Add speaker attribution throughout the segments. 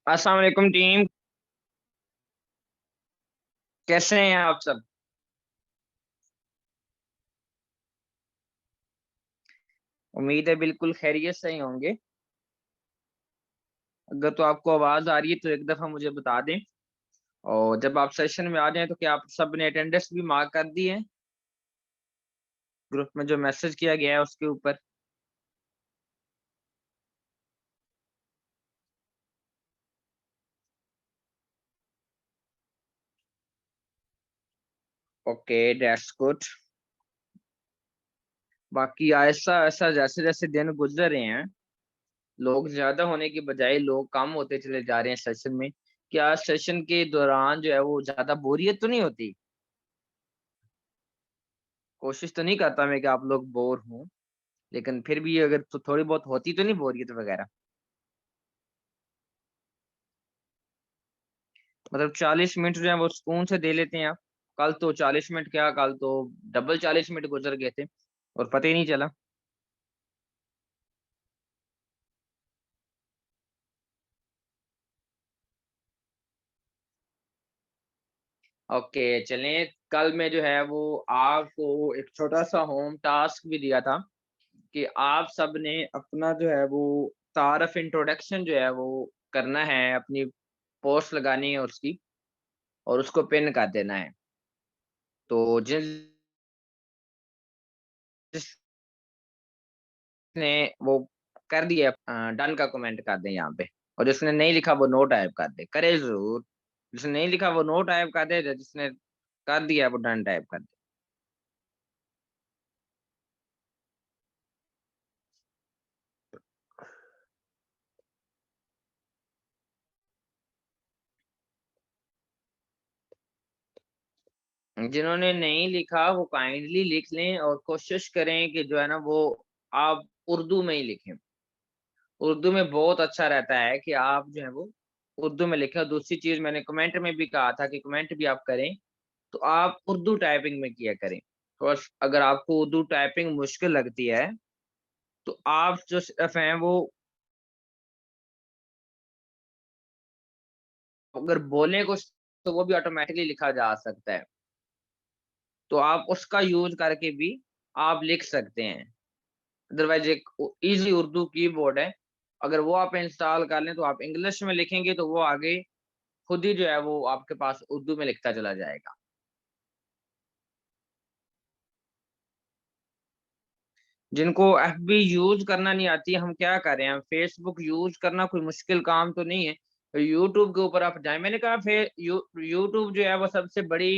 Speaker 1: अस्सलाम वालेकुम टीम। कैसे हैं आप सब? उम्मीद है बिल्कुल खैरियत से ही होंगे। अगर तो आपको आवाज आ रही है तो एक दफा मुझे बता दें। और जब आप सेशन में आ जाएं तो क्या आप सब ने अटेंडेंस भी मार्क कर दी है? ग्रुप में जो मैसेज किया गया है उसके ऊपर। Okay, that's good. बाकी ऐसा ऐसा जैसे जैसे दिन गुजर रहे हैं, लोग ज्यादा होने की बजाय लोग कम होते चले जा रहे हैं सेशन में। क्या सेशन के दौरान जो है वो ज्यादा बोरियत तो नहीं होती? कोशिश तो नहीं करता मैं कि आप लोग बोर हों, लेकिन फिर भी अगर तो थोड़ी बहुत होती तो नहीं बोरियत वगैरह? मतलब 40 मिनट जो है वो सुकून से दे लेते हैं आप। कल तो 40 मिनट क्या, कल तो डबल 40 मिनट गुजर गए थे और पता ही नहीं चला। ओके चलें, कल में जो है वो आपको एक छोटा सा होम टास्क भी दिया था कि आप सब ने अपना जो है वो तारफ इंट्रोडक्शन जो है वो करना है, अपनी पोस्ट लगानी है उसकी, और उसको पिन कर देना है। तो जिसने वो कर दिया, डन का कमेंट कर दें यहाँ पे। और जिसने नहीं लिखा वो नो टाइप कर दे, करे जरूर। जिसने नहीं लिखा वो नो टाइप कर दे, जिसने कर दिया वो डन टाइप कर दे। जिन्होंने नहीं लिखा वो काइंडली लिख लें, और कोशिश करें कि जो है ना वो आप उर्दू में ही लिखें। उर्दू में बहुत अच्छा रहता है कि आप जो है वो उर्दू में लिखें। और दूसरी चीज मैंने कमेंट में भी कहा था कि कमेंट भी आप करें तो आप उर्दू टाइपिंग में किया करें। तो अगर आपको उर्दू टाइपिंग मुश्किल लगती है तो आप जो सिर्फ हैं वो अगर बोलें कुछ तो वो भी ऑटोमेटिकली लिखा जा सकता है। तो आप उसका यूज करके भी आप लिख सकते हैं। अदरवाइज एक इजी उर्दू कीबोर्ड है, अगर वो आप इंस्टॉल कर लें तो आप इंग्लिश में लिखेंगे तो वो आगे खुद ही जो है वो आपके पास उर्दू में लिखता चला जाएगा। जिनको एफबी यूज करना नहीं आती, हम क्या करें, हम फेसबुक यूज करना कोई मुश्किल काम तो नहीं है। यूट्यूब के ऊपर आप जाएं, मैंने कहा फिर यूट्यूब जो है वो सबसे बड़ी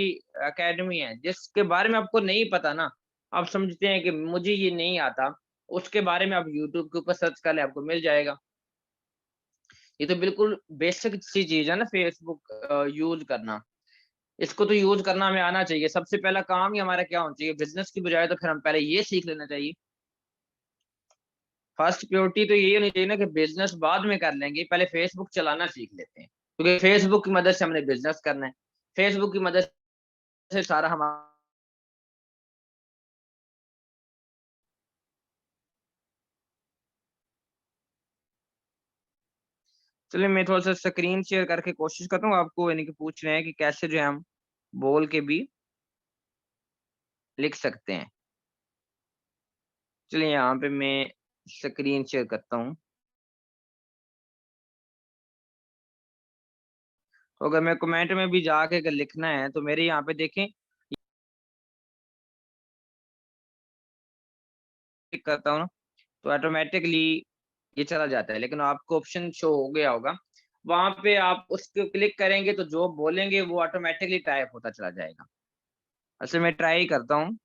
Speaker 1: एकेडमी है। जिसके बारे में आपको नहीं पता ना, आप समझते हैं कि मुझे ये नहीं आता, उसके बारे में आप यूट्यूब के ऊपर सर्च कर ले, आपको मिल जाएगा। ये तो बिल्कुल बेसिक सी चीज है ना, फेसबुक यूज करना। इसको तो यूज करना हमें आना चाहिए। सबसे पहला काम ही हमारा क्या होना चाहिए, बिजनेस की बजाय तो फिर हम पहले ये सीख लेना चाहिए। फर्स्ट प्रायोरिटी तो ये होनी चाहिए ना कि बिजनेस बाद में कर लेंगे, पहले फेसबुक चलाना सीख लेते हैं, क्योंकि फेसबुक की मदद से हमने बिजनेस करना है। फेसबुक की मदद से सारा हमारा। चलिए मैं थोड़ा सा स्क्रीन शेयर करके कोशिश करता हूँ, आपको यानी कि पूछ रहे हैं कि कैसे जो है हम बोल के भी लिख सकते हैं। चलिए यहाँ पे मैं स्क्रीन शेयर करता हूँ। तो अगर मैं कमेंट में भी जाके अगर लिखना है तो मेरे यहाँ पे देखें, क्लिक करता हूँ ना तो ऑटोमेटिकली ये चला जाता है। लेकिन आपको ऑप्शन शो हो गया होगा, वहां पे आप उसको क्लिक करेंगे तो जो बोलेंगे वो ऑटोमेटिकली टाइप होता चला जाएगा। अच्छा मैं ट्राई करता हूँ,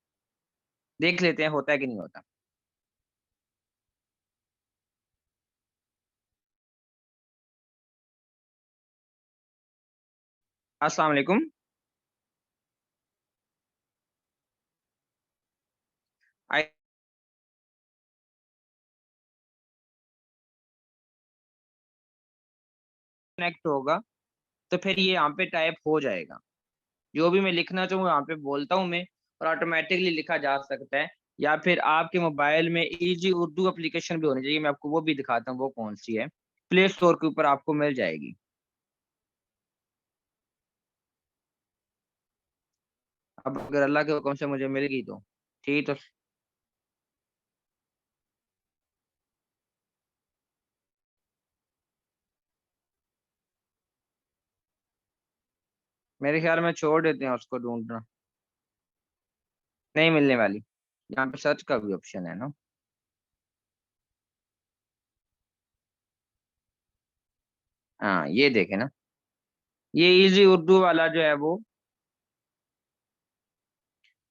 Speaker 1: देख लेते हैं होता है कि नहीं होता। अस्सलाम वालेकुम। आई कनेक्ट होगा तो फिर ये यहाँ पे टाइप हो जाएगा। जो भी मैं लिखना चाहूँ यहाँ पे बोलता हूँ मैं, और ऑटोमेटिकली लिखा जा सकता है। या फिर आपके मोबाइल में इजी उर्दू एप्लीकेशन भी होनी चाहिए, मैं आपको वो भी दिखाता हूँ वो कौन सी है। प्ले स्टोर के ऊपर आपको मिल जाएगी। अब अगर अल्लाह के हुक्म से मुझे मिल गई तो ठीक। तो मेरे ख्याल में छोड़ देते हैं उसको ढूंढना, नहीं मिलने वाली। यहाँ पे सर्च का भी ऑप्शन है ना। हाँ ये देखे ना, ये इजी उर्दू वाला जो है वो,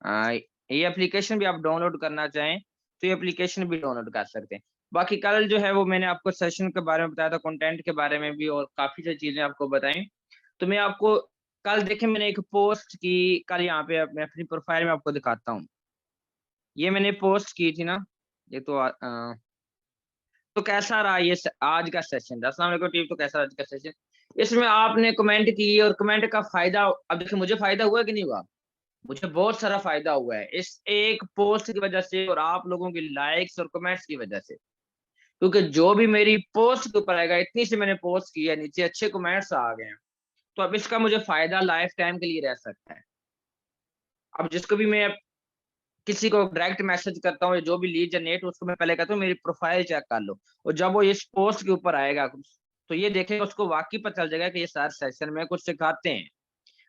Speaker 1: ये एप्लीकेशन भी आप डाउनलोड करना चाहें तो ये एप्लीकेशन भी डाउनलोड कर सकते हैं। बाकी कल जो है वो मैंने आपको सेशन के बारे में बताया था, कंटेंट के बारे में भी, और काफी सारी चीजें आपको बताई। तो मैं आपको कल देखे मैंने एक पोस्ट की, कल यहाँ पे मैं अपनी प्रोफाइल में आपको दिखाता हूँ। ये मैंने पोस्ट की थी ना, ये तो तो कैसा रहा ये आज का सेशन। अस्सलाम वालेकुम टीम, तो कैसा रहा आज का सेशन। इसमें आपने कमेंट की और कमेंट का फायदा, अब देखिए मुझे फायदा हुआ कि नहीं हुआ। मुझे बहुत सारा फायदा हुआ है इस एक पोस्ट की वजह से, और आप लोगों की लाइक्स और कमेंट्स की वजह से। क्योंकि जो भी मेरी पोस्ट के ऊपर आएगा, इतनी से मैंने पोस्ट की है, नीचे अच्छे कमेंट्स आ गए हैं, तो अब इसका मुझे फायदा लाइफ टाइम के लिए रह सकता है। अब जिसको भी मैं किसी को डायरेक्ट मैसेज करता हूँ, जो भी लीड जनरेट, उसको मैं पहले कहता हूँ मेरी प्रोफाइल चेक कर लो, और जब वो इस पोस्ट के ऊपर आएगा तो ये देखेगा, उसको वाकई पता चल जाएगा कि ये सारे सेशन में कुछ सिखाते हैं।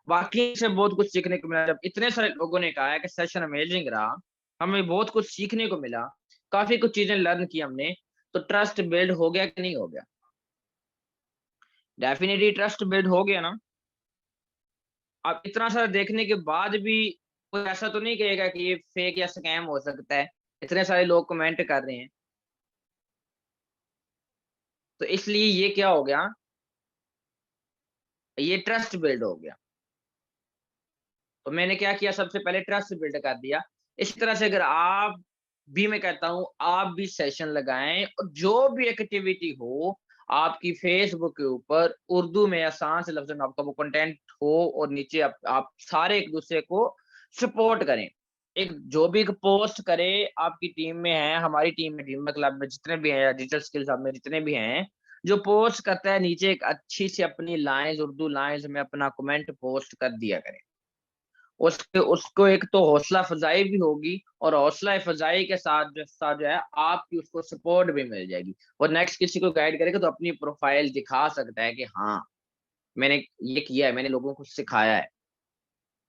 Speaker 1: वाकई से बहुत कुछ सीखने को मिला, जब इतने सारे लोगों ने कहा है कि सेशन अमेजिंग रहा, हमें बहुत कुछ सीखने को मिला, काफी कुछ चीजें लर्न की हमने, तो ट्रस्ट बिल्ड हो गया कि नहीं हो गया। डेफिनेटली ट्रस्ट बिल्ड हो गया ना। अब इतना सारा देखने के बाद भी कोई ऐसा तो नहीं कहेगा कि ये फेक या स्कैम हो सकता है, इतने सारे लोग कमेंट कर रहे हैं। तो इसलिए ये क्या हो गया, ये ट्रस्ट बिल्ड हो गया। तो मैंने क्या किया, सबसे पहले ट्रस्ट बिल्ड कर दिया। इसी तरह से अगर आप भी, मैं कहता हूं आप भी सेशन लगाएं, और जो भी एक्टिविटी हो आपकी फेसबुक के ऊपर, उर्दू में आसान से लफ्जों में आपका वो कंटेंट हो, और नीचे आप सारे एक दूसरे को सपोर्ट करें। एक जो भी एक पोस्ट करे, आपकी टीम में है, हमारी टीम में क्लब में जितने भी हैं, डिजिटल स्किल्स हब में जितने भी हैं, जो पोस्ट करता है नीचे एक अच्छी सी अपनी लाइंस, उर्दू लाइंस में अपना कमेंट पोस्ट कर दिया करें। उसके उसको एक तो हौसला अफजाई भी होगी, और हौसला अफजाई के साथ जो है आपकी उसको सपोर्ट भी मिल जाएगी, और नेक्स्ट किसी को गाइड करेगा तो अपनी प्रोफाइल दिखा सकता है कि हाँ मैंने ये किया है, मैंने लोगों को सिखाया है।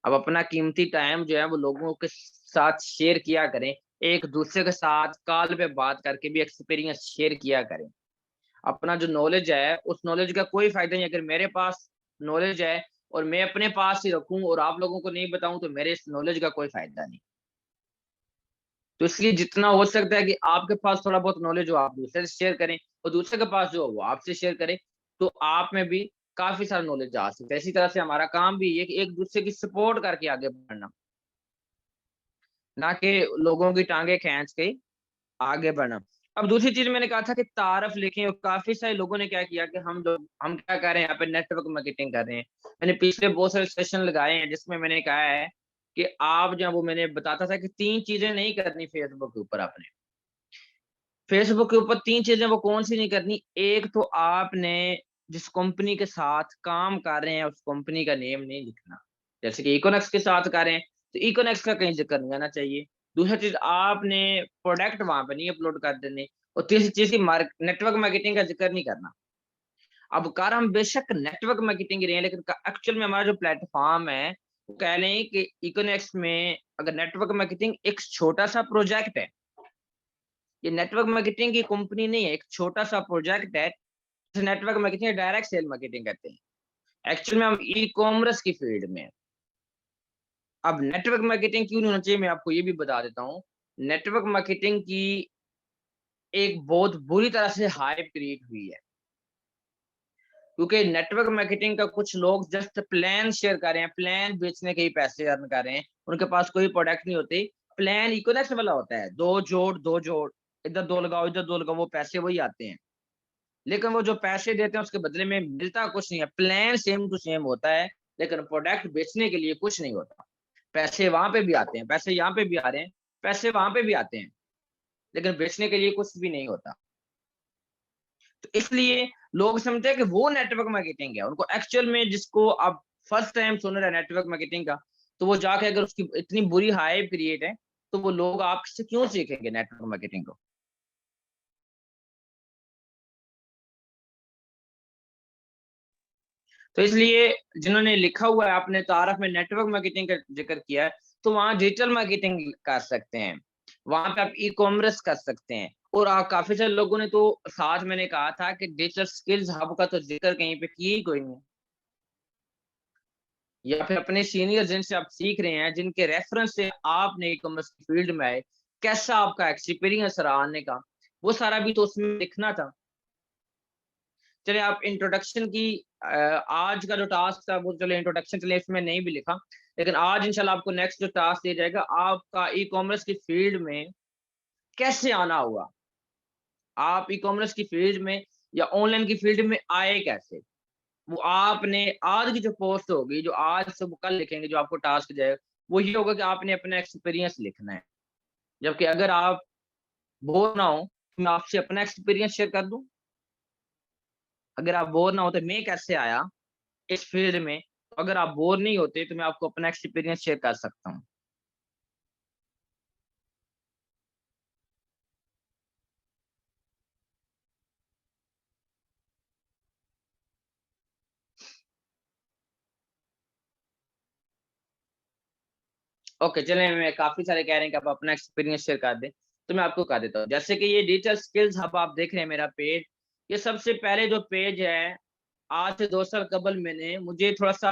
Speaker 1: अब अपना कीमती टाइम जो है वो लोगों के साथ शेयर किया करें, एक दूसरे के साथ कॉल पे बात करके भी एक्सपीरियंस शेयर किया करें। अपना जो नॉलेज है उस नॉलेज का कोई फायदा नहीं, अगर मेरे पास नॉलेज है और मैं अपने पास ही रखूं और आप लोगों को नहीं बताऊं, तो मेरे इस नॉलेज का कोई फायदा नहीं। तो इसलिए जितना हो सकता है कि आपके पास थोड़ा बहुत नॉलेज हो, आप दूसरे से शेयर करें, और दूसरे के पास जो हो वो आपसे शेयर करें, तो आप में भी काफी सारा नॉलेज आ सकता है। इसी तरह से हमारा काम भी ये कि एक दूसरे की सपोर्ट करके आगे बढ़ना, ना कि लोगों की टांगे खींच के आगे बढ़ना। अब दूसरी चीज मैंने कहा था कि तारफ लिखें, और काफी सारे लोगों ने क्या किया कि हम क्या कर रहे हैं यहाँ पे, नेटवर्क मार्केटिंग कर रहे हैं। मैंने पिछले बहुत सारे सेशन लगाए हैं जिसमें मैंने कहा है कि आप जो वो मैंने बताता था कि तीन चीजें नहीं करनी फेसबुक के ऊपर आपने। फेसबुक के ऊपर तीन चीजें वो कौन सी नहीं करनी। एक तो आपने जिस कंपनी के साथ काम कर रहे हैं उस कंपनी का नेम नहीं लिखना। जैसे कि इकोनेक्स के साथ कर रहे हैं तो इकोनेक्स का कहीं जिक्र नहीं आना चाहिए। दूसरी चीज, आपने प्रोडक्ट वहां पे नहीं अपलोड कर देने। और तीसरी चीज की नेटवर्क मार्केटिंग का जिक्र नहीं करना। अब कार हम बेशक नेटवर्क मार्केटिंग रहे हैं, लेकिन एक्चुअल में हमारा जो प्लेटफॉर्म है वो कह लें कि इकोनेक्स में अगर नेटवर्क मार्केटिंग एक छोटा सा प्रोजेक्ट है, ये नेटवर्क मार्केटिंग की कंपनी नहीं है, एक छोटा सा प्रोजेक्ट है। Network marketing direct sale marketing करते हैं, एक्चुअल में हम ई कॉमर्स की फील्ड में हैं। अब नेटवर्क मार्केटिंग क्यों नहीं होना चाहिए, मैं आपको ये भी बता देता हूँ। नेटवर्क मार्केटिंग की एक बहुत बुरी तरह से हाइप क्रिएट हुई है, क्योंकि नेटवर्क मार्केटिंग का कुछ लोग जस्ट प्लान शेयर कर रहे हैं, प्लान बेचने के ही पैसे अर्न कर रहे हैं, उनके पास कोई प्रोडक्ट नहीं होते। प्लान इकोनॉमिक्स वाला होता है, दो जोड़, इधर दो लगाओ इधर दो लगाओ, वो पैसे वही आते हैं। लेकिन वो जो पैसे देते हैं उसके बदले में मिलता कुछ नहीं है। प्लान सेम टू सेम होता है, लेकिन प्रोडक्ट बेचने के लिए कुछ नहीं होता। पैसे वहां पे भी आते हैं, पैसे यहाँ पे भी आ रहे हैं, पैसे वहां पे भी आते हैं, लेकिन बेचने के लिए कुछ भी नहीं होता। तो इसलिए लोग समझते हैं कि वो नेटवर्क मार्केटिंग है। उनको एक्चुअल में जिसको आप फर्स्ट टाइम सुन रहे हैं नेटवर्क मार्केटिंग का, तो वो जाके अगर उसकी इतनी बुरी हाइप क्रिएट है, तो वो लोग आपसे क्यों सीखेंगे नेटवर्क मार्केटिंग को? तो इसलिए जिन्होंने लिखा हुआ है, आपने तारफ़ में नेटवर्क मार्केटिंग का ज़िक्र किया है, तो वहाँ डिजिटल मार्केटिंग कर सकते हैं। वहाँ पे आप ई-कॉमर्स कर सकते हैं और काफ़ी सारे लोगों ने तो साथ मैंने कहा था कि डिजिटल स्किल्स हब का तो ज़िक्र कहीं पे किया ही कोई नहीं। या फिर अपने सीनियर जिनसे आप सीख रहे हैं, जिनके रेफरेंस से आपने ई-कॉमर्स की फील्ड में आए, कैसा आपका एक्सपीरियंस रहा आने का, वो सारा भी तो उसमें लिखना था। चलिए आप इंट्रोडक्शन की आज का जो टास्क था वो चलिए इंट्रोडक्शन चलिए इसमें नहीं भी लिखा, लेकिन आज इंशाल्लाह आपको नेक्स्ट जो टास्क दिया जाएगा, आपका ई-कॉमर्स की फील्ड में कैसे आना हुआ? आप ई-कॉमर्स की फील्ड में या ऑनलाइन की फील्ड में आए कैसे? वो आपने आज की जो पोस्ट होगी, जो आज से वो कल लिखेंगे, जो आपको टास्क जाएगा, वो ये होगा कि आपने अपना एक्सपीरियंस लिखना है। जबकि अगर आप बोर ना हो, तो मैं आपसे अपना एक्सपीरियंस शेयर कर दूँ? अगर आप बोर ना हो तो मैं कैसे आया इस फील्ड में? तो अगर आप बोर नहीं होते तो मैं आपको अपना एक्सपीरियंस शेयर कर सकता हूँ। ओके, चलिए मैं काफ़ी सारे कह रहे हैं कि आप अपना एक्सपीरियंस शेयर कर दें, तो मैं आपको कर देता हूँ। जैसे कि ये डिजिटल स्किल्स हब आप देख रहे हैं मेरा पेज, ये सबसे पहले जो पेज है, आज से 2 साल कबल मैंने मुझे थोड़ा-सा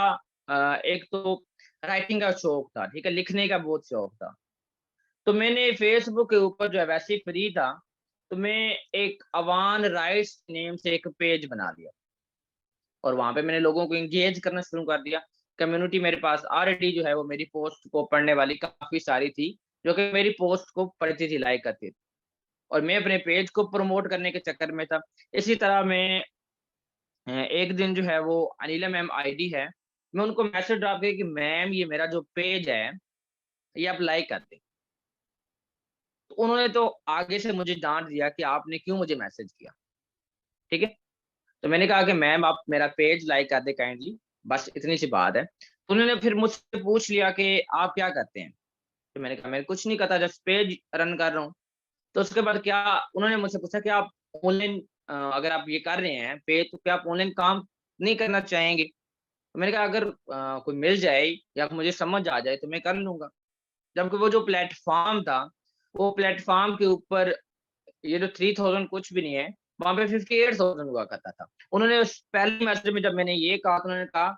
Speaker 1: एक तो राइटिंग का शौक था, ठीक है? लिखने का बहुत शौक था। तो मैंने फेसबुक के ऊपर जो है वैसे ही फ्री था, तो मैं एक अवान राइट्स नेम से एक पेज बना लिया और वहाँ पे मैंने लोगों को एंगेज करना शुरू कर दिया। कम्युनिटी मेरे पास ऑलरेडी जो है वो मेरी पोस्ट को पढ़ने वाली काफ़ी सारी थी, जो कि मेरी पोस्ट को पढ़ती थी, लाइक करती थी और मैं अपने पेज को प्रमोट करने के चक्कर में था। इसी तरह मैं एक दिन जो है वो अनिला मैम आईडी है, मैं उनको मैसेज ड्रॉप किया कि मैम ये मेरा जो पेज है, ये आप लाइक कर दें। तो उन्होंने तो आगे से मुझे डाँट दिया कि आपने क्यों मुझे मैसेज किया, ठीक है? तो मैंने कहा कि मैम आप मेरा पेज लाइक कर दें काइंडली, बस इतनी सी बात है। तो उन्होंने फिर मुझसे पूछ लिया कि आप क्या करते हैं? तो मैंने कहा मैं कुछ नहीं करता, जस्ट पेज रन कर रहा हूँ। तो उसके बाद क्या उन्होंने मुझसे पूछा कि आप ऑनलाइन अगर आप ये कर रहे हैं पेज, तो क्या आप ऑनलाइन काम नहीं करना चाहेंगे? तो मैंने कहा अगर कोई मिल जाए या मुझे समझ आ जाए तो मैं कर लूँगा। जबकि वो जो प्लेटफ़ॉर्म था, वो प्लेटफ़ॉर्म के ऊपर ये जो 3000 कुछ भी नहीं है, वहाँ पे 58,000 हुआ करता था। उन्होंने उस पहले मैसेज में जब मैंने ये कहा तो उन्होंने कहा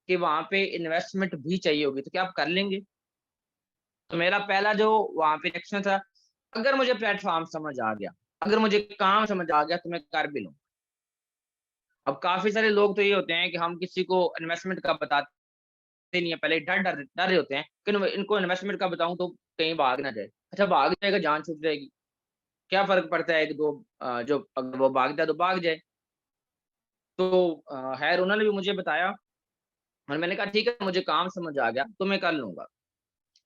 Speaker 1: कि वहाँ पे इन्वेस्टमेंट भी चाहिए होगी, तो क्या आप कर लेंगे? तो मेरा पहला जो वहाँ पे रिएक्शन था, अगर मुझे प्लेटफ़ॉर्म समझ आ गया, अगर मुझे काम समझ आ गया तो मैं कर भी लूँगा। अब काफ़ी सारे लोग तो ये होते हैं कि हम किसी को इन्वेस्टमेंट का बताते नहीं है, पहले डर रहे होते हैं कि इनको इन्वेस्टमेंट का बताऊँ तो कहीं भाग ना जाए। अच्छा भाग जाएगा, जान छूट जाएगी, क्या फ़र्क पड़ता है 1-2 जो अगर वो भागता है तो भाग जाए। तो ख़ैर उन्होंने भी मुझे बताया और मैंने कहा ठीक है मुझे काम समझ आ गया तो मैं कर लूँगा।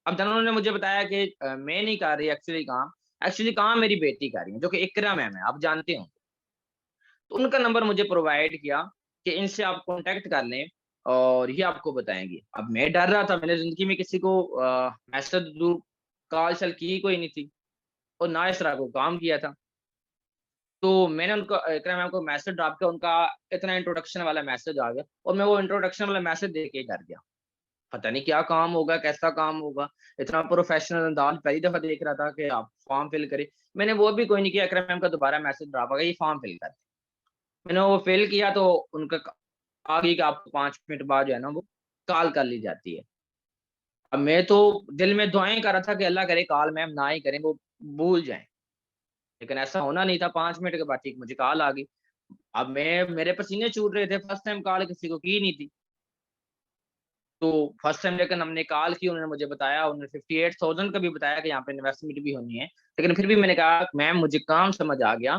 Speaker 1: अब जब उन्होंने मुझे बताया कि मैं नहीं कर रही एक्चुअली काम मेरी बेटी कर रही है जो कि इकरा मैम है, आप जानते हो। तो उनका नंबर मुझे प्रोवाइड किया कि इनसे आप कॉन्टैक्ट कर लें और ये आपको बताएँगी। अब मैं डर रहा था, मैंने ज़िंदगी में किसी को मैसेज दूर कॉल-शॉल की कोई नहीं थी और ना इस तरह को काम किया था। तो मैंने उनको इकरा मैम को मैसेज ड्रॉप किया, उनका इतना इंट्रोडक्शन वाला मैसेज आ गया और मैं वो इंट्रोडक्शन वाला मैसेज देख के ही डर गया। पता नहीं क्या काम होगा, कैसा काम होगा? इतना प्रोफ़ेशनल अंदाज़ पहली दफ़ा देख रहा था कि आप फ़ॉर्म फिल करें। मैंने वो भी कोई नहीं किया, इकरा मैम का दोबारा मैसेज ड्रॉप आ गया, ये फ़ॉर्म फिल कर। मैंने वो फिल किया तो उनका आ गई कि आपको 5 मिनट बाद जो है ना वो कॉल कर ली जाती है। अब मैं तो दिल में दुआएँ कर रहा था कि अल्लाह करे कॉल मैम ना ही करें, वो भूल जाएँ। लेकिन ऐसा होना नहीं था, 5 मिनट के बाद ठीक मुझे कॉल आ गई। अब मेरे पसीने छूट रहे थे, फर्स्ट टाइम कॉल किसी को की नहीं थी। तो फर्स्ट टाइम लेकिन हमने कॉल की, उन्होंने मुझे बताया, उन्होंने 58,000 का भी बताया कि यहाँ पे इन्वेस्टमेंट भी होनी है। लेकिन फिर भी मैंने कहा मैम मुझे काम समझ आ गया,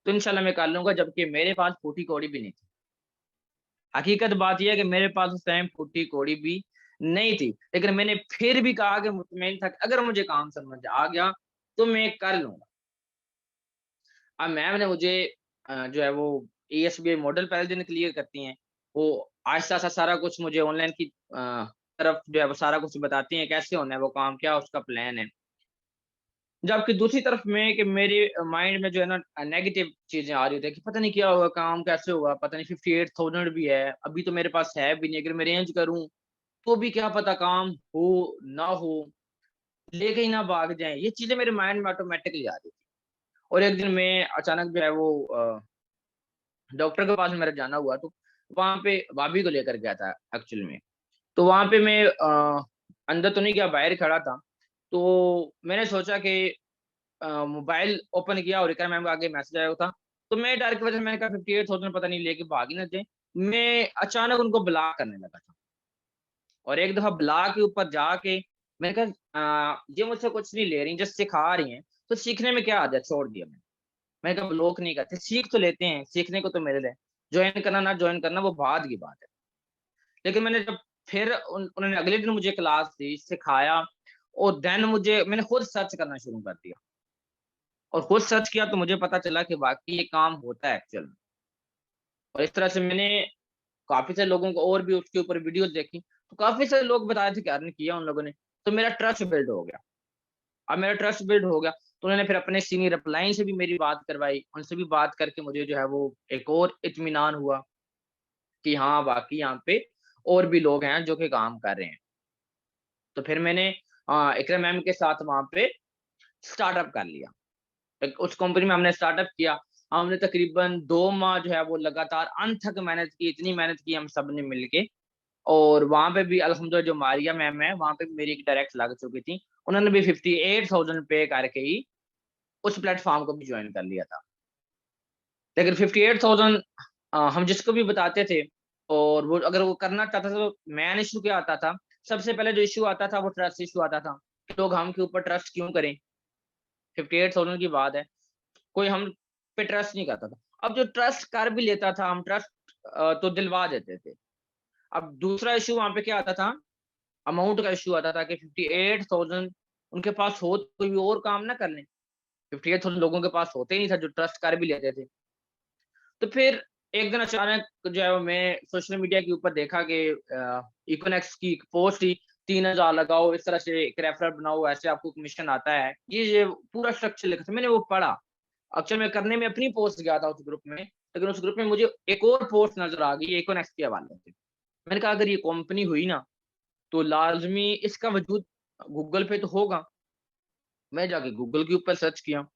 Speaker 1: तो इंशाल्लाह मैं कर लूँगा, जबकि मेरे पास फूटी कौड़ी भी नहीं थी। हकीकत बात ये है कि मेरे पास उस टाइम फूटी कौड़ी भी नहीं थी, लेकिन मैंने फिर भी कहा कि मुतमईन था कि अगर मुझे काम समझ आ गया, तो मैं कर लूँगा। अब मैम ने मुझे जो है वो एएसबीआई मॉडल पहले दिन क्लियर करती हैं। वो आहिस्ता-सा सारा कुछ मुझे ऑनलाइन की तरफ जो है वो सारा कुछ बताती हैं, कैसे होना है वो काम, क्या उसका प्लान है। जबकि दूसरी तरफ में कि मेरे माइंड में जो है ना नेगेटिव चीज़ें आ रही होती है कि पता नहीं क्या होगा, काम कैसे होगा, पता नहीं 58,000 भी है, अभी तो मेरे पास है भी नहीं, अगर मैं अरेंज करूँ, तो भी क्या पता काम हो, ना हो, लेके ही ना भाग जाएँ। ये चीज़ें मेरे माइंड में ऑटोमैटिकली आ रही थी। और एक दिन मैं अचानक जो है वो डॉक्टर के पास मेरा जाना हुआ, तो वहाँ पे भाभी को लेकर गया था एक्चुअल में। तो वहाँ पे मैं अंदर तो नहीं गया, बाहर खड़ा था। तो मैंने सोचा कि मोबाइल ओपन किया और इकरा मैम का आगे मैसेज आया हुआ था। तो मैं डर की वजह से मैंने कहा 58,000 पता नहीं लेके भाग ही ना जाएँ। मैं अचानक उनको ब्लॉक करने लगा था और एक दफ़ा ब्लॉक के ऊपर जाके मैंने कहा ये मुझसे कुछ नहीं ले रही, जस्ट सिखा रही हैं, तो सीखने में क्या हर्ज है, छोड़ दिया मैंने। मैंने कहा ब्लॉक नहीं करते, सीख तो लेते हैं, सीखने को तो मिल रहा है। जॉइन करना ना जॉइन करना वो बाद की बात है। लेकिन मैंने जब फिर उन्होंने अगले दिन मुझे क्लास दी, सिखाया और देन मैंने खुद सर्च करना शुरू कर दिया और खुद सर्च किया तो मुझे पता चला कि वाक़ई ये काम होता है एक्चुअल में। और इस तरह से मैंने काफ़ी सारे लोगों को और भी उसके ऊपर वीडियोज़ देखी, तो काफ़ी सारे लोग बता रहे थे कि अर्न किया उन लोगों ने, तो मेरा ट्रस्ट बिल्ड हो गया। अब मेरा ट्रस्ट बिल्ड हो गया, तो उन्होंने फिर अपने सीनियर अपलाइन से भी मेरी बात करवाई, उनसे भी बात करके मुझे जो है वो एक और इत्मीनान हुआ कि हाँ, वाक़ई यहाँ पे और भी लोग हैं जो कि काम कर रहे हैं। तो फिर मैंने इकरा मैम के साथ वहाँ पे स्टार्टअप कर लिया। एक उस कंपनी में हमने स्टार्टअप किया। हमने तकरीबन 2 माह जो है वो लगातार अनथक मेहनत की, इतनी मेहनत की हम सब ने मिलके और वहाँ पे भी अल्हम्दुलिल्लाह जो मारिया मैम है, वहाँ पे भी मेरी एक डायरेक्ट लग चुकी थी। उन्होंने भी 58,000 पे करके ही उस प्लेटफ़ॉर्म को भी जॉइन कर लिया था। लेकिन 58,000 हम जिसको भी बताते थे और वो अगर वो करना चाहता था तो मेन इश्यू क्या आता था, सबसे पहले जो इश्यू आता था वो ट्रस्ट इश्यू आता था। कि लोग हम के ऊपर ट्रस्ट क्यों करें? 58,000 की बात है, कोई हम पे ट्रस्ट नहीं करता था। अब जो ट्रस्ट कर भी लेता था, हम ट्रस्ट तो दिलवा देते थे। अब दूसरा इश्यू वहाँ पे क्या आता था, अमाउंट का इश्यू आता था कि 58,000 उनके पास हो तो कोई और काम ना कर लें। 58,000 लोगों के पास होते ही नहीं था जो ट्रस्ट कर भी लेते थे। तो फिर एक दिन अचानक जो है वो मैं सोशल मीडिया के ऊपर देखा कि इकोनेक्स की एक पोस्ट थी, 3,000 लगाओ, इस तरह से एक रेफरल बनाओ, ऐसे आपको कमीशन आता है। ये पूरा स्ट्रक्चर लिखा था, मैंने वो पढ़ा। एक्चुअल में करने में अपनी पोस्ट गया था उस ग्रुप में, लेकिन उस ग्रुप में मुझे एक और पोस्ट नज़र आ गई इकोनेक्स के हवाले से। मैंने कहा अगर ये कंपनी हुई ना, तो लाज़मी इसका वजूद गूगल पे तो होगा। मैं जाके गूगल के ऊपर सर्च किया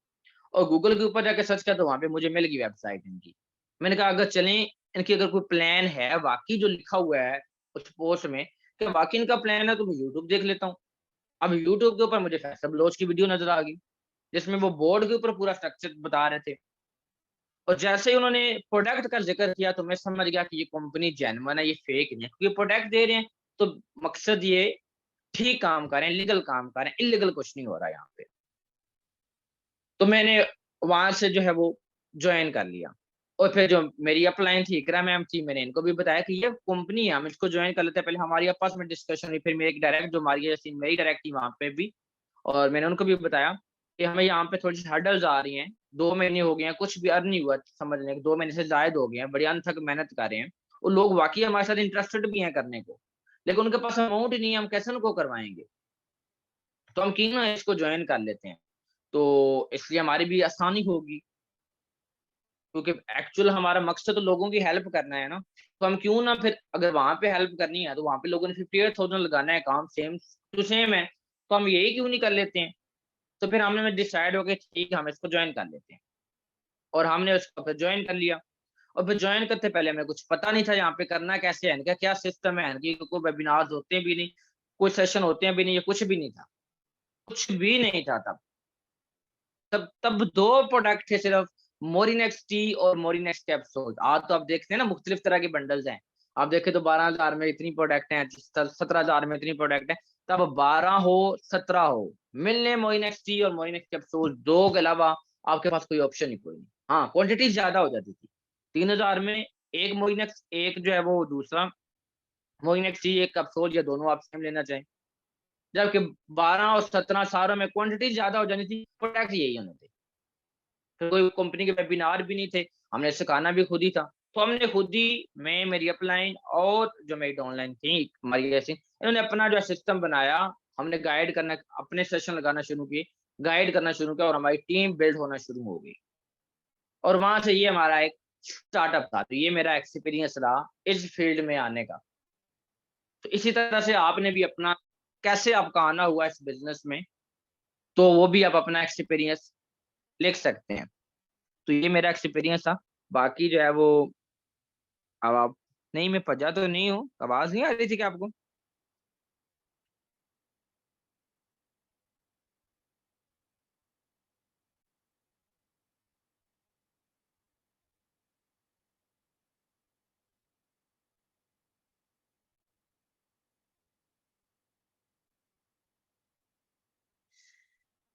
Speaker 1: और गूगल के ऊपर जाके सर्च किया तो वहाँ पे मुझे मिल गई वेबसाइट इनकी। मैंने कहा अगर चलें इनकी अगर कोई प्लान है वाक़ई जो लिखा हुआ है उस पोस्ट में, कि वाक़ई इनका प्लान है तो मैं यूट्यूब देख लेता हूँ। अब यूट्यूब के ऊपर मुझे फैसल बलोच की वीडियो नज़र आ गई, जिसमें वो बोर्ड के ऊपर पूरा स्ट्रक्चर बता रहे थे। और जैसे ही उन्होंने प्रोडक्ट का ज़िक्र किया तो मैं समझ गया कि ये कंपनी जेन्युइन है, ये फेक नहीं है। क्योंकि प्रोडक्ट दे रहे हैं तो मकसद ये ठीक काम कर रहे हैं, लीगल काम कर रहे हैं, इल्लीगल कुछ नहीं हो रहा है यहाँ पे। तो मैंने वहाँ से जो है वो जॉइन कर लिया और फिर जो मेरी अपलाइन थी, इकरा मैम थी, मैंने इनको भी बताया कि ये कंपनी है, हम इसको जॉइन कर लेते हैं। पहले हमारी आपस में डिस्कशन हुई, फिर मेरी एक डायरेक्ट जो मारिया यासीन मेरी डायरेक्ट थी वहाँ पे भी और मैंने उनको भी बताया कि हमें यहाँ पे थोड़ी-सी हर्डल्स आ रही हैं। 2 महीने हो गए हैं, कुछ भी अर्न नहीं हुआ समझ लें, 2 महीने से ज़ायद हो गए हैं, बड़ी अनथक मेहनत कर रहे हैं। और लोग वाक़ई हमारे साथ इंटरेस्टेड भी हैं करने को, लेकिन उनके पास अमाउंट ही नहीं है, हम कैसे उनको करवाएँगे? तो हम क्यों ना इसको जॉइन कर लेते हैं। तो इसलिए हमारी भी आसानी होगी, क्योंकि एक्चुअल हमारा मकसद तो लोगों की हेल्प करना है ना। तो हम क्यों ना फिर अगर वहाँ पे हेल्प करनी है, तो वहाँ पे लोगों ने 58,000 लगाना है, काम सेम टू सेम है, तो हम यही क्यों नहीं कर लेते हैं? तो फिर हमने डिसाइड हो गया ठीक है हम इसको जॉइन कर लेते हैं और हमने उसको फिर जॉइन कर लिया और फिर जॉइन करते पहले हमें कुछ पता नहीं था यहाँ पे करना कैसे है, इनका क्या सिस्टम है, इनकी कोई वेबिनार्स होते भी नहीं, कोई सेशन होते हैं भी नहीं, या कुछ भी नहीं था, कुछ भी नहीं था तब। तब तब 2 प्रोडक्ट थे सिर्फ, मोरिनेक्स टी और मोरिनेक्स कैप्सूल। आज तो आप देखते हैं ना मुख्तलिफ तरह के बंडल्स हैं। आप देखें तो 12,000 में इतनी प्रोडक्ट हैं, 17,000 में इतनी प्रोडक्ट है। तब 12 हो, 17 हो, मिलने मोरिनेक्स टी और मोरिनेक्स कैप्सूल 2 के अलावा आपके पास कोई ऑप्शन ही कोई नहीं। हाँ, क्वांटिटी ज़्यादा हो जाती थी। 3,000 में 1 मोरिनेक्स, एक जो है वो दूसरा मोरिनेक्स टी, 1 कैप्सूल या दोनों आप सेम लेना चाहें। जबकि 12 और 17 सारों में क्वांटिटी ज़्यादा हो जानी थी, प्रोडक्ट यही होने थे। फिर कोई कंपनी के वेबिनार भी नहीं थे, हमने सिखाना भी खुद ही था। तो हमने खुद ही, मैं, मेरी अपलाइन और जो मेरी डाउनलाइन थी हमारी ऐसी, इन्होंने अपना जो सिस्टम बनाया, हमने गाइड करना, अपने सेशन लगाना शुरू किए, गाइड करना शुरू किया और हमारी टीम बिल्ड होना शुरू हो गई। और वहां से ये हमारा एक स्टार्टअप था, तो ये मेरा एक्सपीरियंस रहा इस फील्ड में आने का। तो इसी तरह से आपने भी अपना, कैसे आपका आना हुआ इस बिजनेस में, तो वो भी आप अपना एक्सपीरियंस लिख सकते हैं। तो ये मेरा एक्सपीरियंस था। बाकी जो है वो, अब आप, नहीं मैं पजा तो नहीं हूँ, आवाज नहीं आ रही थी क्या आपको?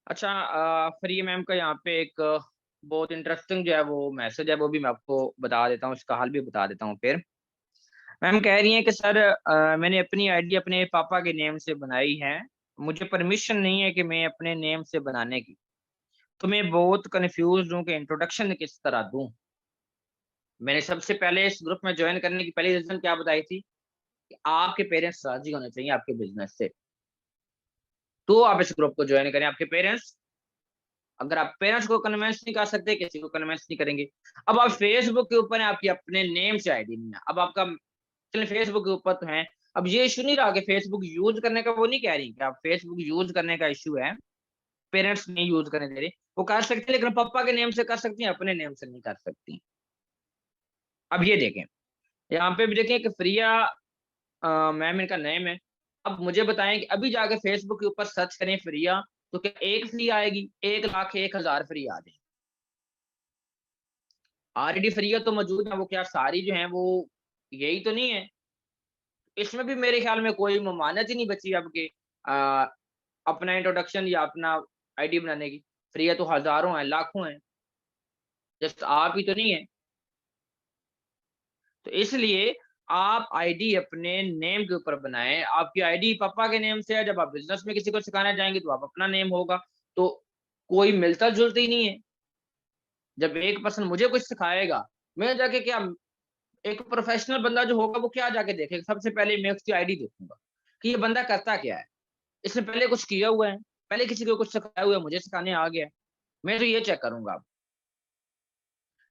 Speaker 1: अच्छा, फ्री मैम का यहाँ पे एक बहुत इंटरेस्टिंग जो है वो मैसेज है, वो भी मैं आपको बता देता हूँ, उसका हाल भी बता देता हूँ फिर। मैम कह रही हैं कि सर, मैंने अपनी आईडी अपने पापा के नेम से बनाई है, मुझे परमिशन नहीं है कि मैं अपने नेम से बनाने की, तो मैं बहुत कंफ्यूज हूँ कि इंट्रोडक्शन किस तरह दूं। मैंने सबसे पहले इस ग्रुप में ज्वाइन करने की पहली रीजन क्या बताई थी कि आपके पेरेंट्स राजी होने चाहिए आपके बिजनेस से, तो आप इस ग्रुप को ज्वाइन करें। आपके पेरेंट्स, अगर आप पेरेंट्स को कन्विंस नहीं कर सकते, किसी को कन्विंस नहीं करेंगे। अब आप फेसबुक के ऊपर हैं, आपकी अपने नेम से आईडी नहीं है, अब आपका, चलिए फेसबुक के ऊपर तो है। अब ये इशू नहीं रहा कि फेसबुक यूज करने का, वो नहीं कह रही कि आप फेसबुक यूज करने का इशू है, पेरेंट्स नहीं यूज करने दे रहे, वो कर सकते हैं लेकिन पापा के नेम से कर सकती हैं, अपने नेम से नहीं कर सकती। अब ये देखें, यहाँ पे भी देखें कि प्रिया मैम इनका नेम है। अब मुझे बताएं कि अभी जाके फेसबुक के ऊपर सर्च करें प्रिया, तो क्या एक फ्री आएगी? 1,01,000 फ्री आ जाए। ऑलरेडी फ्री तो मौजूद है, वो क्या सारी जो है वो यही तो नहीं है? इसमें भी मेरे ख्याल में कोई ममानत ही नहीं बची अब के आ, अपना इंट्रोडक्शन या अपना आईडी बनाने की। फ्री तो हजारों हैं, लाखों हैं, जस्ट आप ही तो नहीं है। तो इसलिए आप आईडी अपने नेम के ऊपर बनाएं। आपकी आईडी पापा के नेम से है, जब आप बिजनेस में किसी को सिखाना जाएंगे तो आप अपना नेम होगा, तो कोई मिलता जुलता ही नहीं है। जब एक पर्सन मुझे कुछ सिखाएगा, मैं जाके क्या, एक प्रोफेशनल बंदा जो होगा वो क्या जाके देखेगा? सबसे पहले मैं उसकी आईडी देखूंगा कि ये बंदा करता क्या है, इसने पहले कुछ किया हुआ है, पहले किसी को कुछ सिखाया हुआ है, मुझे सिखाने आ गया है। मैं तो ये चेक करूंगा।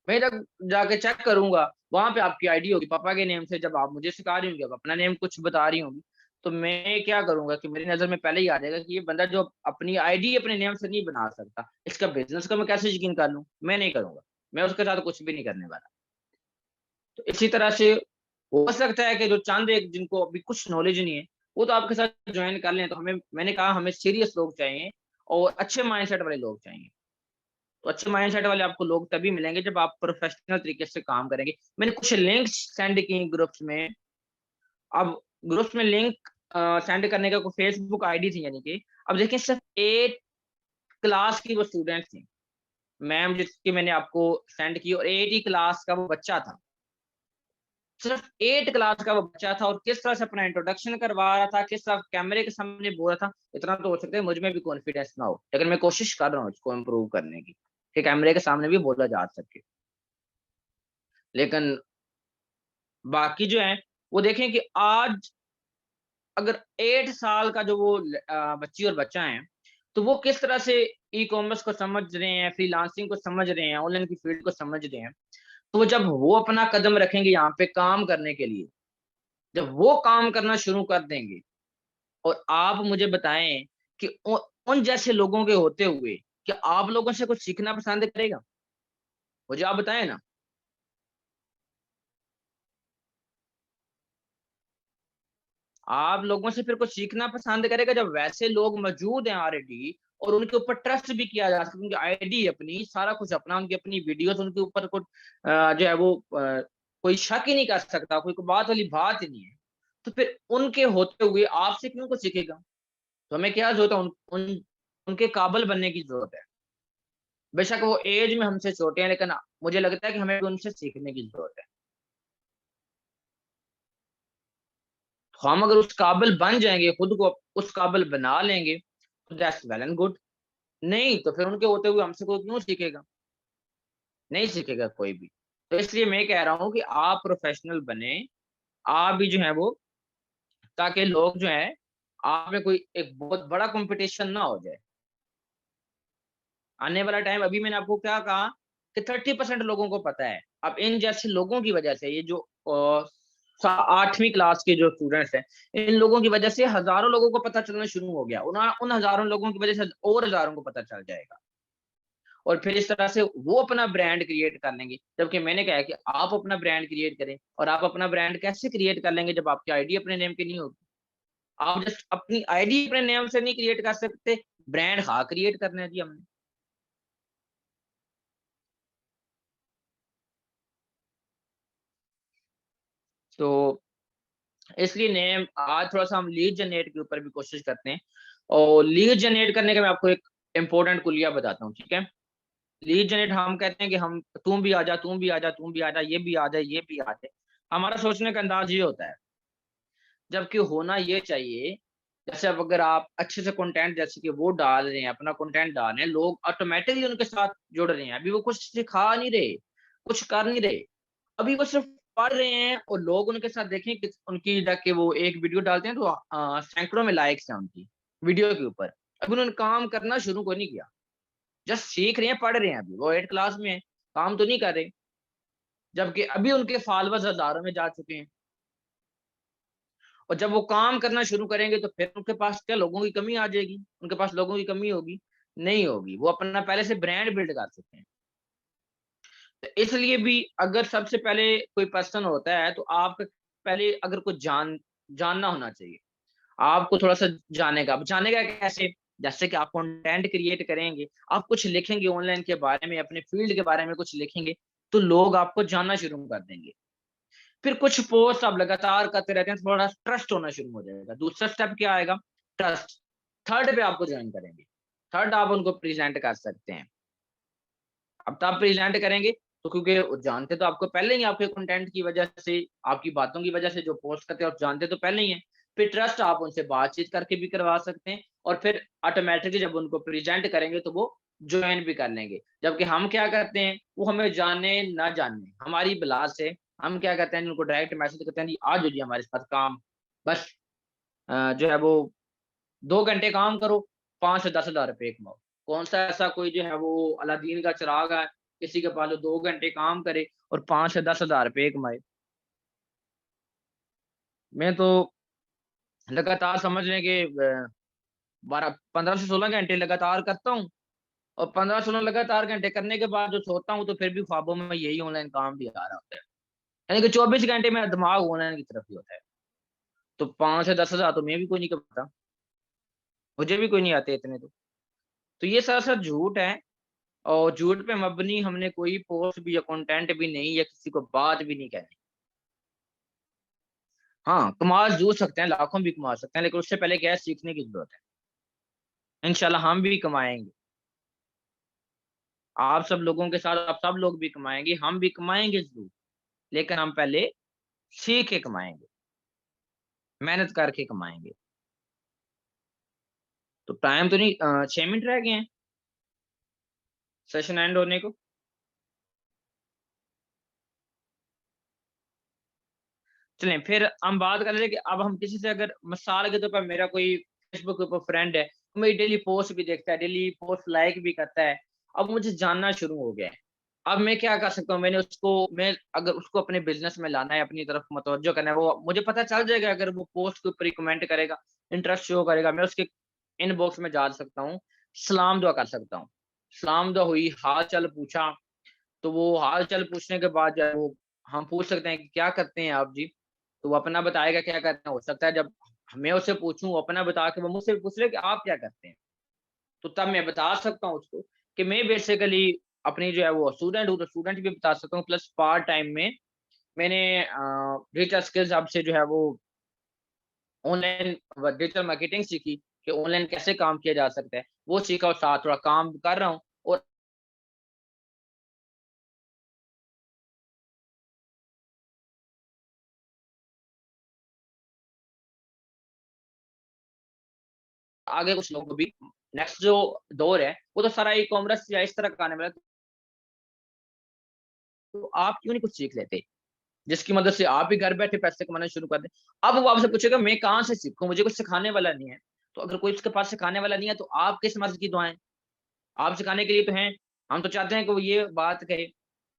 Speaker 1: मैं जब जाके चेक करूंगा, वहां पे आपकी आईडी होगी पापा के नेम से, जब आप मुझे सिखा रही होंगी, आप अपना नेम कुछ बता रही होंगी, तो मैं क्या करूंगा कि मेरी नजर में पहले ही आ जाएगा कि ये बंदा जो अपनी आईडी अपने नेम से नहीं बना सकता, इसका बिजनेस का मैं कैसे यकीन कर लूं? मैं नहीं करूंगा, मैं उसके साथ कुछ भी नहीं करने वाला। तो इसी तरह से हो सकता है कि जो चंद एक जिनको अभी कुछ नॉलेज नहीं है, वो तो आपके साथ ज्वाइन कर लें। तो हमें, मैंने कहा हमें सीरियस लोग चाहिए और अच्छे माइंडसेट वाले लोग चाहिए। तो अच्छे माइंडसेट वाले आपको लोग तभी मिलेंगे जब आप प्रोफेशनल तरीके से काम करेंगे। मैंने कुछ लिंक्स सेंड किए ग्रुप्स में। अब ग्रुप्स में लिंक सेंड करने का कोई फेसबुक आईडी थी, यानी कि अब देखिए सिर्फ 8 क्लास की वो स्टूडेंट थी मैम, जिसकी मैंने आपको सेंड की, और 8 ही क्लास का वो बच्चा था। सिर्फ 8 क्लास का वो बच्चा था, और किस तरह से अपना इंट्रोडक्शन करवा रहा था, किस तरह कैमरे के सामने बोल रहा था। इतना तो हो सकता है मुझ में भी कॉन्फिडेंस ना हो, लेकिन मैं कोशिश कर रहा हूँ इसको इम्प्रूव करने की, कि कैमरे के सामने भी बोला जा सके। लेकिन बाकी जो है वो देखें कि आज अगर 8 साल का जो वो बच्ची और बच्चा है, तो वो किस तरह से ई कॉमर्स को समझ रहे हैं, फ्रीलांसिंग को समझ रहे हैं, ऑनलाइन की फील्ड को समझ रहे हैं। तो जब वो अपना कदम रखेंगे यहाँ पे काम करने के लिए, जब वो काम करना शुरू कर देंगे, और आप मुझे बताएं कि उन जैसे लोगों के होते हुए क्या आप लोगों से कुछ सीखना पसंद करेगा? मुझे आप बताएं ना। आप लोगों से फिर कुछ सीखना पसंद करेगा जब वैसे लोग मौजूद हैं ऑलरेडी, और उनके ऊपर ट्रस्ट भी किया जा सके, उनकी आईडी अपनी, सारा कुछ अपना, उनकी अपनी वीडियोस, उनके ऊपर कुछ जो है वो कोई शक ही नहीं कर सकता, कोई बात वाली बात ही नहीं है। तो फिर उनके होते हुए आपसे क्यों कुछ सीखेगा? तो हमें क्या जरूरत है? उनके काबिल बनने की जरूरत है। बेशक वो एज में हमसे छोटे हैं, लेकिन मुझे लगता है कि हमें उनसे सीखने की जरूरत है। तो हम अगर उस काबिल बन जाएंगे, खुद को उस काबिल बना लेंगे, तो दैट्स वेल एंड गुड। नहीं तो फिर उनके होते हुए हमसे कोई क्यों सीखेगा? नहीं सीखेगा कोई भी। तो इसलिए मैं कह रहा हूँ कि आप प्रोफेशनल बने, आप भी जो है वो, ताकि लोग जो है, आप में कोई एक बहुत बड़ा कॉम्पिटिशन ना हो जाए। आने वाला टाइम, अभी मैंने आपको क्या कहा कि 30% लोगों को पता है। अब इन जैसे लोगों की वजह से ये जो 8वीं क्लास के जो स्टूडेंट्स हैं, इन लोगों की वजह से हज़ारों लोगों को पता चलना शुरू हो गया। उन हज़ारों लोगों की वजह से और हज़ारों को पता चल जाएगा। और फिर इस तरह से वो अपना ब्रांड क्रिएट कर लेंगे। जबकि मैंने कहा है कि आप अपना ब्रांड क्रिएट करें, और आप अपना ब्रांड कैसे क्रिएट कर लेंगे जब आपकी आईडी अपने नेम की नहीं होगी। आप जस्ट अपनी आईडी अपने नेम से नहीं क्रिएट कर सकते, ब्रांड हाँ क्रिएट करना है जी हमने। तो इसलिए नेम आज थोड़ा-सा हम लीड जनरेट के ऊपर भी कोशिश करते हैं। और लीड जनरेट करने का मैं आपको एक इम्पोर्टेंट कुलिया बताता हूँ, ठीक है? लीड जनरेट हम कहते हैं कि हम तुम भी आजा, तुम भी आजा, तुम भी आजा, ये भी आ जाए, ये भी आ जाए। हमारा सोचने का अंदाज़ ये होता है। जबकि होना ये चाहिए, जैसे अब अगर आप अच्छे से कंटेंट जैसे कि वो डाल रहे हैं, अपना कंटेंट डाल रहे हैं, लोग ऑटोमैटिकली उनके साथ जुड़ रहे हैं। अभी वो कुछ सिखा नहीं रहे, कुछ कर नहीं रहे। अभी वो सिर्फ़ पढ़ रहे हैं, और लोग उनके साथ देखें कि उनकी जाके वो एक वीडियो डालते हैं तो सैकड़ों में लाइक्स हैं उनकी वीडियो के ऊपर। अभी उन्होंने काम करना शुरू कोई नहीं किया। जस्ट सीख रहे हैं, पढ़ रहे हैं अभी। वो 8 क्लास में हैं, काम तो नहीं कर रहे। जबकि अभी उनके फॉलोवर्स हज़ारों में जा चुके हैं। और जब वो काम करना शुरू करेंगे तो फिर उनके पास क्या लोगों की कमी आ जाएगी? उनके पास लोगों की कमी होगी? नहीं होगी। वो अपना पहले से ब्रांड बिल्ड कर चुके हैं। तो इसलिए भी अगर सबसे पहले कोई पर्सन होता है तो आप पहले अगर कुछ जानना होना चाहिए। आपको थोड़ा-सा जानेगा। अब जानेगा कैसे? जैसे कि आप कंटेंट क्रिएट करेंगे, आप कुछ लिखेंगे ऑनलाइन के बारे में, अपने फील्ड के बारे में कुछ लिखेंगे, तो लोग आपको जानना शुरू कर देंगे। फिर कुछ पोस्ट आप लगातार करते रहते हैं, थोड़ा ट्रस्ट होना शुरू हो जाएगा। दूसरा स्टेप क्या आएगा? ट्रस्ट। थर्ड पे आपको जॉइन करेंगे। थर्ड आप उनको प्रेज़ेंट कर सकते हैं। अब तब प्रेज़ेंट करेंगे, तो क्योंकि वो जानते तो आपको पहले ही, आपके कंटेंट की वजह से, आपकी बातों की वजह से जो पोस्ट करते हैं, आप जानते तो पहले ही हैं। फिर ट्रस्ट आप उनसे बातचीत करके भी करवा सकते हैं, और फिर ऑटोमैटिकली जब उनको प्रेज़ेंट करेंगे तो वो जॉइन भी कर लेंगे। जबकि हम क्या करते हैं, वो हमें जाने ना जाने, हमारी बला से हम क्या करते हैं, उनको डायरेक्ट मैसेज करते हैं, जी आ जाओ जी हमारे साथ काम, बस जो है वो 2 घंटे काम करो, 5 से 10,000 रुपए कमाओ। कौन-सा ऐसा कोई जो है वो अलादीन का चिराग है, किसी के पास जो 2 घंटे काम करे और 5 से 10,000 रुपए कमाए। मैं तो लगातार समझ लें कि 12 15 से 16 घंटे लगातार करता हूँ, और 15-16 लगातार घंटे करने के बाद जो सोता हूँ, तो फिर भी ख्वाबों में यही ऑनलाइन काम भी आ रहा होता है। यानी कि 24 घंटे मेरा दिमाग ऑनलाइन की तरफ ही होता है। तो 5 से 10,000 तो मैं भी कोई नहीं कमाता, मुझे भी कोई नहीं आते इतने तो। तो ये सरासर झूठ है। और झूठ पे मबनी हमने कोई पोस्ट भी या कंटेंट भी नहीं, या किसी को बात भी नहीं कहनी। हाँ, कमा ज़रूर सकते हैं, लाखों भी कमा सकते हैं, लेकिन उससे पहले क्या है, सीखने की ज़रूरत है। इंशाल्लाह हम भी कमाएँगे। आप सब लोगों के साथ आप सब लोग भी कमाएँगे, हम भी कमाएँगे ज़रूर, लेकिन हम पहले सीख के कमाएँगे, मेहनत करके कमाएँगे। तो टाइम तो नहीं 6 मिनट रह गए हैं सेशन एंड होने को। चलें फिर हम बात कर लें कि अब हम किसी से अगर मिसाल के तौर पर मेरा कोई फेसबुक के ऊपर फ्रेंड है, वो मेरी डेली पोस्ट भी देखता है, डेली पोस्ट लाइक भी करता है। अब मुझे जानना शुरू हो गया है। अब मैं क्या कर सकता हूँ, मैं अगर उसको अपने बिज़नेस में लाना है, अपनी तरफ मुतवज्जो करना है, वो मुझे पता चल जाएगा अगर वो पोस्ट के ऊपर ही कमेंट करेगा, इंटरेस्ट शो करेगा, मैं उसके इनबॉक्स में जा सकता हूँ, सलाम दुआ कर सकता हूँ। सलाम दुआ हुई, हाल-चाल पूछा, तो वो हाल-चाल पूछने के बाद जो है वो हम पूछ सकते हैं कि क्या करते हैं आप जी? तो वो अपना बताएगा क्या करते हैं। हो सकता है जब मैं उससे पूछूँ, वो अपना बता के वो मुझसे पूछ ले कि आप क्या करते हैं? तो तब मैं बता सकता हूँ उसको कि मैं बेसिकली अपनी जो है वो स्टूडेंट हूँ, तो स्टूडेंट भी बता सकता हूँ, प्लस पार्ट टाइम में मैंने डिजिटल स्किल्स हब से जो है वो ऑनलाइन डिजिटल मार्केटिंग सीखी कि ऑनलाइन कैसे काम किया जा सकता है। वो सीखा और साथ थोड़ा काम कर रहा हूँ, और आगे कुछ लोगों को भी नेक्स्ट जो दौर है, वो तो सारा ई-कॉमर्स या इस तरह का आने वाला है। तो आप क्यों नहीं कुछ सीख लेते, जिसकी मदद से आप भी घर बैठे पैसे कमाना शुरू कर दें। अब वो आपसे पूछेगा मैं कहाँ से सीखूं, मुझे कुछ सिखाने वाला नहीं है। तो अगर कोई उसके पास सिखाने वाला नहीं है तो आप किस मर्ज़ की दुआएँ, आप सिखाने के लिए तो हैं। हम तो चाहते हैं कि वो ये बात कहे,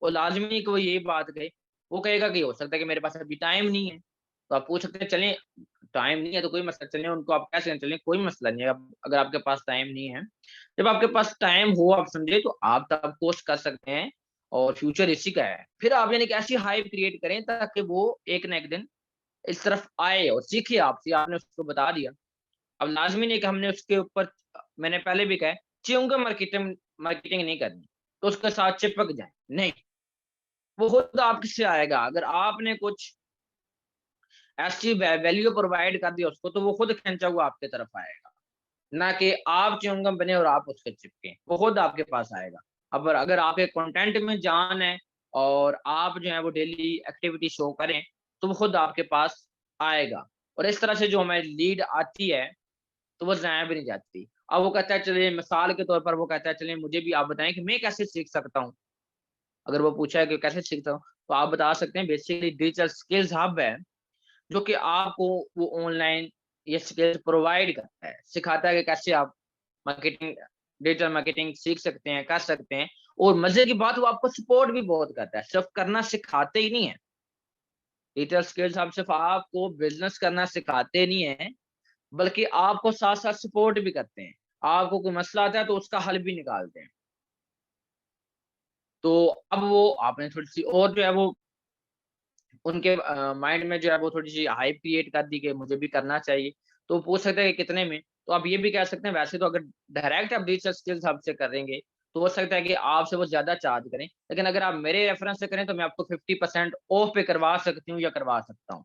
Speaker 1: वो लाज़मी नहीं कि वो ये बात कहे। वो कहेगा कि हो सकता है कि मेरे पास अभी टाइम नहीं है। तो आप पूछ सकते हैं चलें, टाइम नहीं है तो कोई मसला, चलें उनको आप कैसे चलें, कोई मसला नहीं है। अब अगर आपके पास टाइम नहीं है, जब आपके पास टाइम हो आप समझे तो आप तब कोर्स कर सकते हैं और फ्यूचर इसी का है। फिर आप यानी कि ऐसी हाइप क्रिएट करें ताकि वो एक ना एक दिन इस तरफ आए और सीखे आपसे, आपने उसको बता दिया। अब लाज़मी नहीं कि हमने उसके ऊपर मैंने पहले भी कहा है, च्युइंगम मार्केटिंग मार्केटिंग नहीं करनी, तो उसके साथ चिपक जाएँ, नहीं, वो खुद आपसे आएगा। अगर आपने कुछ ऐसी वैल्यू प्रोवाइड कर दी उसको, तो वो खुद खींचा हुआ आपकी तरफ आएगा, ना कि आप च्युइंगम बने और आप उसके चिपके, वो खुद आपके पास आएगा। अब अगर आपके कंटेंट में जान है और आप जो है वो डेली एक्टिविटी शो करें, तो वो खुद आपके पास आएगा। और इस तरह से जो हमें लीड आती है तो वो ज़ाया भी नहीं जाती। अब वो कहता है चलिए मिसाल के तौर पर वो कहता है चलिए मुझे भी आप बताएँ कि मैं कैसे सीख सकता हूँ? अगर वो पूछा है कि कैसे सीखता हूँ? तो आप बता सकते हैं बेसिकली डिजिटल स्किल्स हब है, जो कि आपको वो ऑनलाइन ये स्किल्स प्रोवाइड करता है, सिखाता है कि कैसे आप मार्केटिंग डिजिटल मार्केटिंग सीख सकते हैं, कर सकते हैं। और मज़े की बात वो आपको सपोर्ट भी बहुत करता है, सिर्फ़ करना सिखाते ही नहीं है। डिजिटल स्किल्स हम सिर्फ़ आपको बिज़नेस करना सिखाते नहीं हैं, बल्कि आपको साथ-साथ सपोर्ट भी करते हैं। आपको कोई मसला आता है तो उसका हल भी निकालते हैं। तो अब वो आपने थोड़ी-सी और जो है वो उनके माइंड में जो है वो थोड़ी-सी हाइप क्रिएट कर दी कि मुझे भी करना चाहिए। तो वो पूछ सकते हैं कि कितने में? तो आप ये भी कह सकते हैं वैसे तो अगर डायरेक्ट आप डिजिटल स्किल्स हब से करेंगे, तो हो सकता है कि आपसे वो ज़्यादा चार्ज करें। लेकिन अगर आप मेरे रेफरेंस से करें तो मैं आपको 50% ऑफ पे करवा सकती हूँ या करवा सकता हूँ।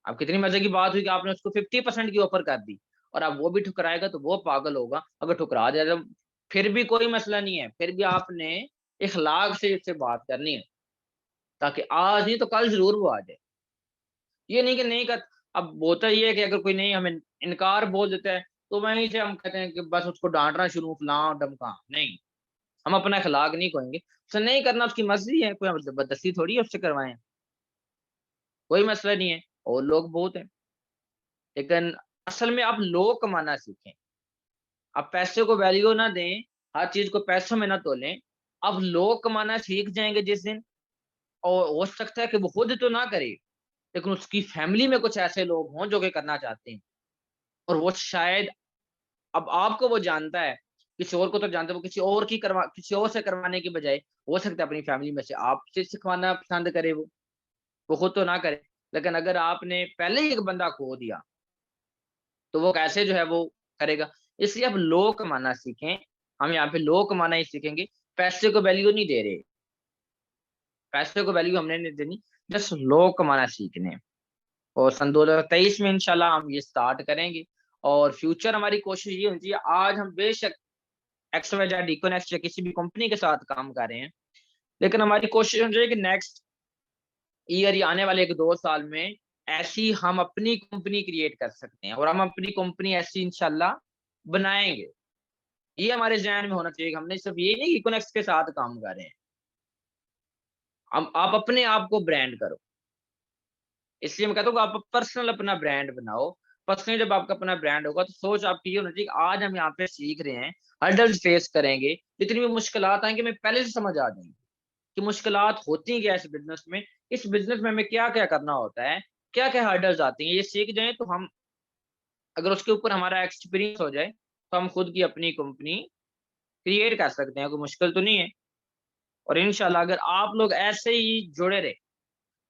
Speaker 1: अब कितनी मज़े की बात हुई कि आपने उसको 50% की ऑफ़र कर दी और अब वो भी ठुकराएगा तो वो पागल होगा। अगर ठुकरा दिया तो फिर भी कोई मसला नहीं है, फिर भी आपने इख़लाक़ से उससे बात करनी है, ताकि आज नहीं तो कल ज़रूर वो आ जाए। ये नहीं कि नहीं कर अब होता ये है कि अगर कोई नहीं हमें इनकार बोल देता है, तो वहीं से हम कहते हैं कि बस उसको डाँटना शुरू फलाँ-ढमकाँ, नहीं, हम अपना इख़लाक़ नहीं खोएँगे। उसे नहीं करना उसकी मर्ज़ी है, कोई हम ज़बरदस्ती थोड़ी है उससे करवाएँ, कोई मसला नहीं है और लोग बहुत हैं। लेकिन असल में आप लोग कमाना सीखें। आप पैसे को वैल्यू ना दें, हर चीज़ को पैसों में ना तोलें। आप लोग कमाना सीख जाएँगे जिस दिन और हो सकता है कि वो खुद तो ना करे, लेकिन उसकी फैमिली में कुछ ऐसे लोग हों जो कि करना चाहते हैं और वो शायद अब आपको वो जानता है, किसी और को तो जानता है, वो किसी और से करवाने की बजाय हो सकता है अपनी फैमिली में से आपसे सिखवाना पसंद करे वो खुद तो ना करे। लेकिन अगर आपने पहले ही एक बंदा खो दिया तो वो कैसे जो है वो करेगा। इसलिए आप लो कमाना सीखें, हम यहाँ पे लो कमाना ही सीखेंगे, पैसे को वैल्यू नहीं दे रहे, पैसे को वैल्यू हमने नहीं देनी, जस्ट लो कमाना सीखने हैं। और सन 2023 में इंशाल्लाह हम ये स्टार्ट करेंगे और फ्यूचर हमारी कोशिश ये होनी चाहिए, आज हम बेशक एक्स, वाई, जेड, इकोनेक्स्ट या किसी भी कंपनी के साथ काम कर रहे हैं, लेकिन हमारी कोशिश होनी चाहिए कि नेक्स्ट ईयर या आने वाले 1-2 साल में ऐसी हम अपनी कंपनी क्रिएट कर सकते हैं और हम अपनी कंपनी ऐसी इंशाल्लाह बनाएँगे। ये हमारे ज़हन में होना चाहिए कि हमने सिर्फ़ ये नहीं कि इकोनेक्स के साथ काम कर रहे हैं। हम आप अपने आप को ब्रांड करो। इसलिए मैं कहता हूँ कि आप पर्सनल अपना ब्रांड बनाओ। पर्सनली जब आपका अपना ब्रांड होगा तो सोच आपकी ये होनी चाहिए कि आज हम यहाँ पे सीख रहे हैं, हर्डल्स फेस करेंगे, जितनी भी मुश्किलात आएँगी हमें पहले से समझ आ जाएँगी कि मुश्किलात होती क्या है इस बिज़नेस में हमें क्या-क्या करना होता है, क्या-क्या हर्डल्स आती हैं। ये सीख जाएँ तो हम अगर उसके ऊपर हमारा एक्सपीरियंस हो जाए, तो हम खुद की अपनी कंपनी क्रिएट कर सकते हैं, कोई मुश्किल तो नहीं है। और इंशाल्लाह अगर आप लोग ऐसे ही जुड़े रहे,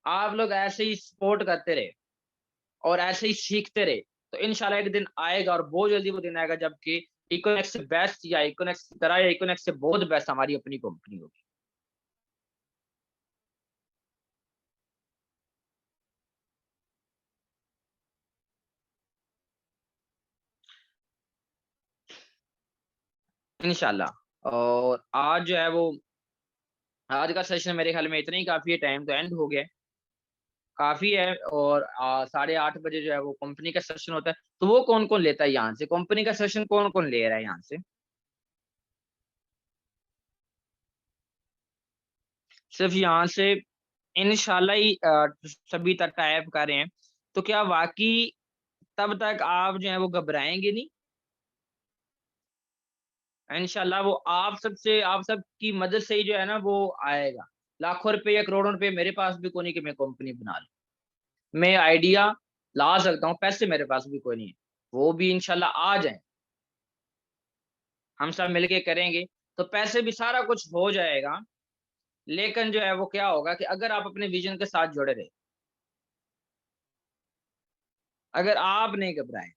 Speaker 1: आप लोग ऐसे ही सपोर्ट करते रहे और ऐसे ही सीखते रहे, तो इंशाल्लाह एक दिन आएगा और बहुत जल्दी वो दिन आएगा जबकि इकोनेक्स से बेस्ट या इकोनेक्स की तरह या इकोनेक्स से बहुत बेस्ट हमारी अपनी कंपनी होगी। इंशाल्लाह और आज जो है वो आज का सेशन मेरे ख्याल में इतना ही काफ़ी है, टाइम तो एंड हो गया है। काफ़ी है और 8:30 बजे जो है वो कंपनी का सेशन होता है, तो वो कौन-कौन लेता है यहाँ से? कंपनी का सेशन कौन-कौन ले रहा है यहाँ से? सिर्फ़ यहाँ से इंशाल्लाह ही सभी तक टाइप कर रहे हैं, तो क्या वाक़ई तब तक आप जो है वो घबराएँगे नहीं? इंशाल्लाह वो आप सबकी मदद से ही जो है ना वो आएगा। लाखों रुपए या करोड़ों रुपए मेरे पास भी कोई नहीं कि मैं कंपनी बना लूँ। मैं आइडिया ला सकता हूँ, पैसे मेरे पास भी कोई नहीं है। वो भी इंशाल्लाह आ जाएँ, हम सब मिलके करेंगे, तो पैसे भी सारा कुछ हो जाएगा। लेकिन जो है वो क्या होगा कि अगर आप अपने विज़न के साथ जुड़े रहे, अगर आप नहीं घबराएँ।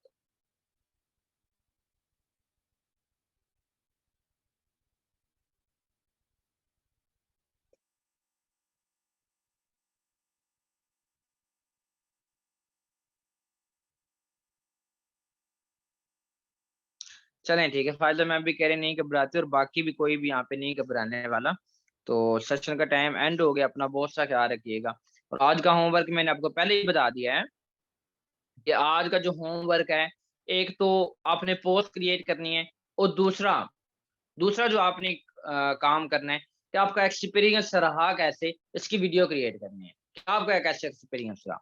Speaker 1: चलें ठीक है, फ़ायदा मैं भी कह रहे नहीं घबराते और बाकी भी कोई भी यहाँ पे नहीं घबराने वाला। तो सेशन का टाइम एंड हो गया, अपना बहुत सा ख़्याल रखिएगा। और आज का होमवर्क मैंने आपको पहले ही बता दिया है कि आज का जो होमवर्क है, एक तो आपने पोस्ट क्रिएट करनी है और दूसरा दूसरा जो आपने काम करना है कि आपका एक्सपीरियंस रहा कैसे, इसकी वीडियो क्रिएट करनी है। कि आपका कैसे एक्सपीरियंस रहा?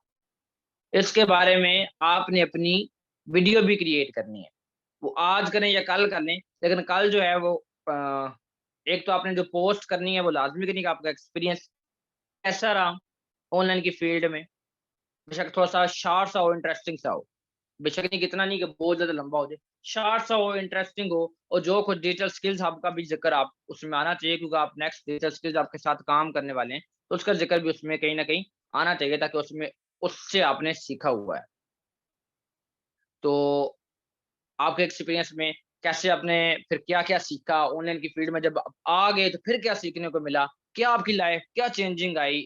Speaker 1: इसके बारे में आपने अपनी वीडियो भी क्रिएट करनी है। वो आज करें या कल कर लें, लेकिन कल जो है वो अ, एक तो आपने जो पोस्ट करनी है वो लाज़मी करनी है कि आपका एक्सपीरियंस कैसा रहा ऑनलाइन की फ़ील्ड में। बेशक थोड़ा-सा शॉर्ट सा हो, इंटरेस्टिंग सा हो। बेशक नहीं कि इतना नहीं कि बहुत ज़्यादा लंबा हो जाए, शॉर्ट सा हो, इंटरेस्टिंग हो और जो कुछ डिजिटल स्किल्स आपका भी ज़िक्र आप उसमें आना चाहिए क्योंकि आप नेक्स्ट डिजिटल स्किल्स आपके साथ काम करने वाले हैं, तो उसका ज़िक्र भी उसमें कहीं न कहीं आना चाहिए ताकि उसमें उससे आपने सीखा हुआ है। तो आपके एक्सपीरियंस में कैसे आपने फिर क्या-क्या सीखा ऑनलाइन की फ़ील्ड में जब आप आ गए तो फिर क्या सीखने को मिला? क्या आपकी लाइफ़ क्या चेंजिंग आई